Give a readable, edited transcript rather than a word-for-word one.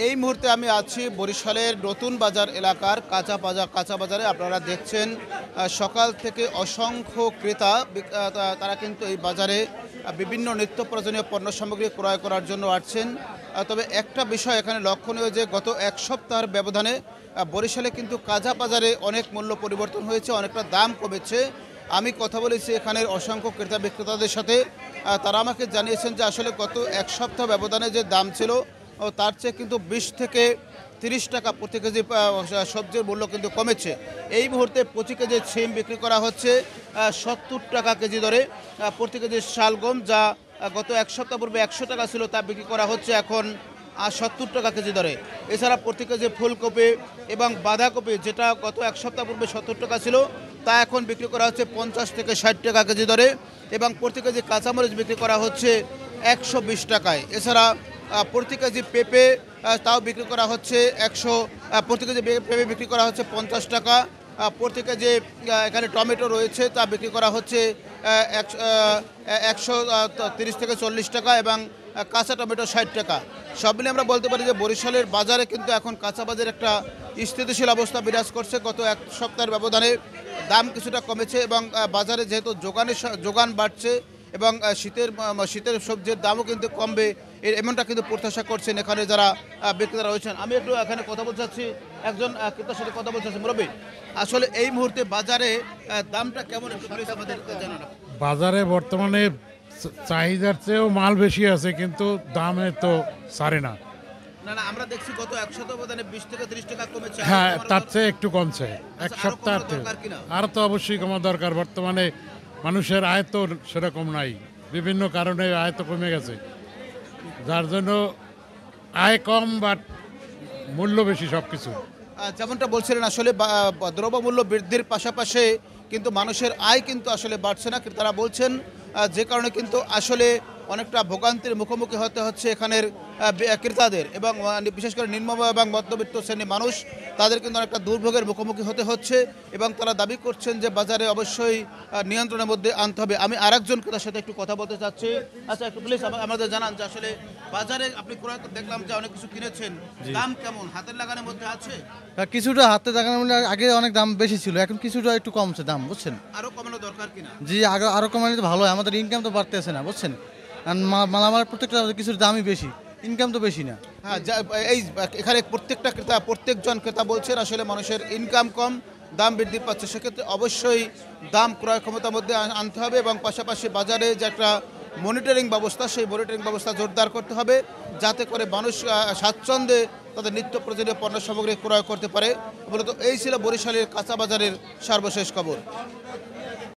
এই মুহূর্তে আমি আছি বরিশালের নতুন বাজার এলাকার কাঁচা বাজারে। আপনারা দেখছেন সকাল থেকে অসংখ্য ক্রেতা তারা কিন্তু এই বাজারে বিভিন্ন নিত্য প্রয়োজনীয় পণ্য সামগ্রী ক্রয় করার জন্য আসছেন। তবে একটা বিষয় এখানে লক্ষণীয় যে গত এক সপ্তাহের ব্যবধানে বরিশালে কিন্তু কাঁচা বাজারে অনেক মূল্য পরিবর্তন হয়েছে, অনেকটা দাম কমেছে। আমি কথা বলেছি এখানের অসংখ্য ক্রেতা বিক্রেতাদের সাথে। তারা আমাকে জানিয়েছেন যে আসলে গত এক সপ্তাহ ব্যবধানে যে দাম ছিল ও তার চেয়ে কিন্তু 20 থেকে 30 টাকা প্রতি কেজি সবজির মূল্য কিন্তু কমেছে। এই মুহূর্তে প্রতি কেজি সিম বিক্রি করা হচ্ছে 70 টাকা কেজি দরে। প্রতি কেজি শালগম যা গত এক সপ্তাহ পূর্বে 100 টাকা ছিল তা বিক্রি করা হচ্ছে এখন 70 টাকা কেজি দরে। এছাড়া প্রতি কেজি ফুলকপি এবং বাঁধাকপি যেটা গত এক সপ্তাহ পূর্বে 70 টাকা ছিল তা এখন বিক্রি করা হচ্ছে 50 থেকে 60 টাকা কেজি দরে, এবং প্রতি কেজি কাঁচামরিচ বিক্রি করা হচ্ছে 120 টাকায়। এছাড়া প্রতি কেজি পেঁপে তাও বিক্রি করা হচ্ছে প্রতি কেজি পেঁপে বিক্রি করা হচ্ছে 50 টাকা। প্রতি কেজি এখানে টমেটো রয়েছে তা বিক্রি করা হচ্ছে 130 থেকে 40 টাকা, এবং কাঁচা টমেটো 60 টাকা। সব মিলে আমরা বলতে পারি যে বরিশালের বাজারে কিন্তু এখন কাঁচা বাজারে একটা স্থিতিশীল অবস্থা বিরাজ করছে। গত এক সপ্তাহের ব্যবধানে দাম কিছুটা কমেছে, এবং বাজারে যেহেতু যোগান বাড়ছে এবং শীতের সবজির দামও কিন্তু কমবে এমনটা কিন্তু প্রত্যাশা করছেন এখানে যারা বিক্রেতা রয়েছেন। আমি একটু এখানে কথা বলতে চাচ্ছি, একজন ক্রেতার সাথে কথা বলতে চাচ্ছি। মুরব্বী, আসলে এই মুহূর্তে বাজারে দামটা কেমন একটু প্লিজ আমাদের জানান। বাজারে বর্তমানে চাহিদার চেয়েও মাল বেশি আছে, কিন্তু দামে তো ছাড়ে না। না, আমরা দেখছি গত এক সপ্তাহ ব্যবধানে 20 থেকে 30 টাকা কমেছে। হ্যাঁ, তার চেয়ে একটু কমছে এক আরো সপ্তাহ। কমানো দরকার কিনা? আর তো অবশ্যই কমা দরকার। বর্তমানে মানুষের আয় তো সেরকম নাই, বিভিন্ন কারণে আয় তো কমে গেছে, যার জন্য আয় কম বাট মূল্য বেশি সব কিছু। যেমনটা বলছিলেন আসলে দ্রব্যমূল্য বৃদ্ধির পাশাপাশি কিন্তু মানুষের আয় কিন্তু আসলে বাড়ছে না। তারা বলছেন যে কারণে কিন্তু আসলে অনেকটা ভোগান্তির মুখোমুখি হতে হচ্ছে এখানের ক্রেতাদের, এবং বিশেষ করে নিম্ন এবং মধ্যবিত্ত শ্রেণীর মানুষ তাদের কিন্তু অনেকটা দুর্ভোগের মুখোমুখি হতে হচ্ছে, এবং তারা দাবি করছেন যে বাজারে অবশ্যই নিয়ন্ত্রণের মধ্যে আনতে হবে। আমি আরেকজন ক্রেতার সাথে একটু কথা বলতে চাচ্ছি। আচ্ছা, একটু প্লিজ আমাদের জানান যে আসলে বাজারে আপনি ক্রয় দেখলাম যে অনেক কিছু কিনেছেন, দাম কেমন হাতের লাগানোর মধ্যে আছে? কিছুটা হাতে দেখানো মানে আগে অনেক দাম বেশি ছিল, এখন কিছুটা একটু কমছে দাম, বুঝছেন? আরো কমানো দরকার কিনা? জি, আরো কমানো তো ভালো হয়, আমাদের ইনকাম তো বাড়তেছে না, বুঝছেন? আর মালামাল প্রত্যেকটা কিছুর দামই বেশি, ইনকাম তো বেশি না। হ্যাঁ, এই এখানে প্রত্যেকটা ক্রেতা প্রত্যেকজন ক্রেতা বলছেন আসলে মানুষের ইনকাম কম, দাম বৃদ্ধি পাচ্ছে। সেক্ষেত্রে অবশ্যই দাম ক্রয় ক্ষমতার মধ্যে আনতে হবে, এবং পাশাপাশি বাজারে যে একটা মনিটরিং ব্যবস্থা সেই মনিটরিং ব্যবস্থা জোরদার করতে হবে, যাতে করে মানুষ স্বাচ্ছন্দ্যে তাদের নিত্য প্রয়োজনীয় পণ্য সামগ্রী ক্রয় করতে পারে। মূলত এই ছিল বরিশালের কাঁচা বাজারের সর্বশেষ খবর।